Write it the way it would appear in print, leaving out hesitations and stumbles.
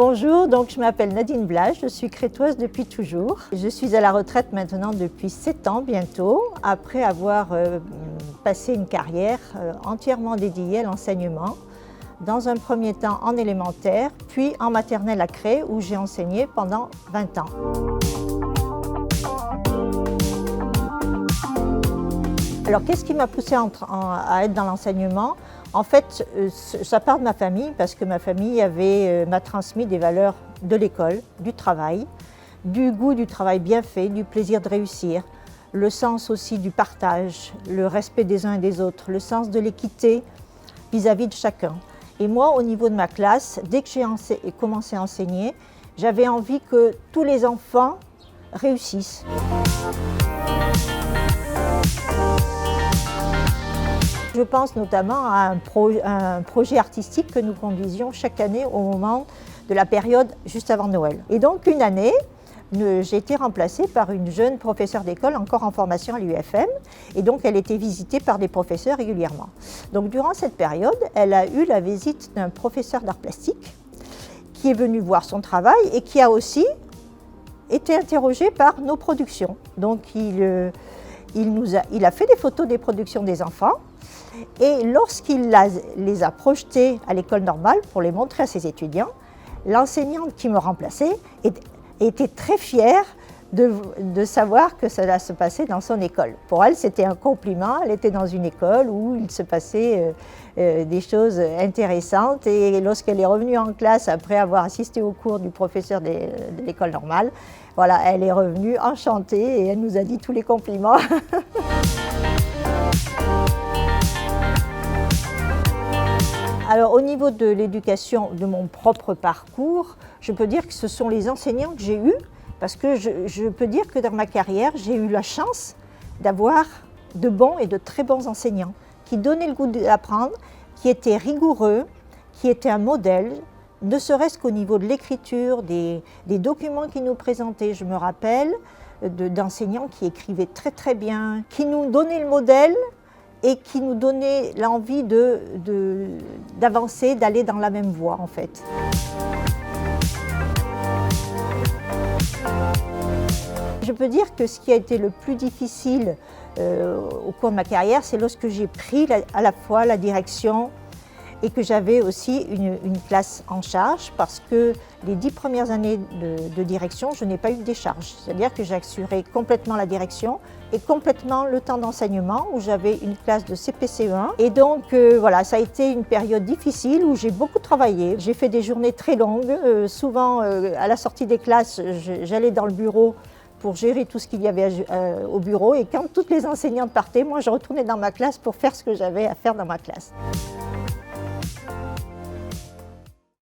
Bonjour, donc je m'appelle Nadine Blage, je suis crétoise depuis toujours. Je suis à la retraite maintenant depuis 7 ans bientôt, après avoir passé une carrière entièrement dédiée à l'enseignement. Dans un premier temps en élémentaire, puis en maternelle à Cré où j'ai enseigné pendant 20 ans. Alors qu'est-ce qui m'a poussée à être dans l'enseignement? En fait, ça part de ma famille parce que ma famille m'a transmis des valeurs de l'école, du travail, du goût du travail bien fait, du plaisir de réussir, le sens aussi du partage, le respect des uns et des autres, le sens de l'équité vis-à-vis de chacun. Et moi, au niveau de ma classe, dès que j'ai commencé à enseigner, j'avais envie que tous les enfants réussissent. Je pense notamment à un projet artistique que nous conduisions chaque année au moment de la période juste avant Noël. Et donc une année, j'ai été remplacée par une jeune professeure d'école encore en formation à l'UFM et donc elle était visitée par des professeurs régulièrement. Donc durant cette période, elle a eu la visite d'un professeur d'art plastique qui est venu voir son travail et qui a aussi été interrogé par nos productions. Donc il a fait des photos des productions des enfants et lorsqu'il les a projetées à l'école normale pour les montrer à ses étudiants, l'enseignante qui me remplaçait était très fière de savoir que cela se passait dans son école. Pour elle, c'était un compliment. Elle était dans une école où il se passait des choses intéressantes. Et lorsqu'elle est revenue en classe, après avoir assisté au cours du professeur de l'école normale, voilà, elle est revenue enchantée et elle nous a dit tous les compliments. Alors au niveau de l'éducation, de mon propre parcours, je peux dire que ce sont les enseignants que j'ai eus, parce que je peux dire que dans ma carrière, j'ai eu la chance d'avoir de bons et de très bons enseignants qui donnaient le goût d'apprendre, qui étaient rigoureux, qui étaient un modèle, ne serait-ce qu'au niveau de l'écriture, des documents qu'ils nous présentaient. Je me rappelle d'enseignants qui écrivaient très très bien, qui nous donnaient le modèle, et qui nous donnait l'envie d'avancer, d'aller dans la même voie en fait. Je peux dire que ce qui a été le plus difficile au cours de ma carrière, c'est lorsque j'ai pris à la fois la direction et que j'avais aussi une classe en charge parce que les 10 premières années de direction, je n'ai pas eu de décharge. C'est-à-dire que j'ai assuré complètement la direction et complètement le temps d'enseignement où j'avais une classe de CPCE1. Et donc voilà, ça a été une période difficile où j'ai beaucoup travaillé. J'ai fait des journées très longues. Souvent, à la sortie des classes, j'allais dans le bureau pour gérer tout ce qu'il y avait au bureau. Et quand toutes les enseignantes partaient, moi je retournais dans ma classe pour faire ce que j'avais à faire dans ma classe.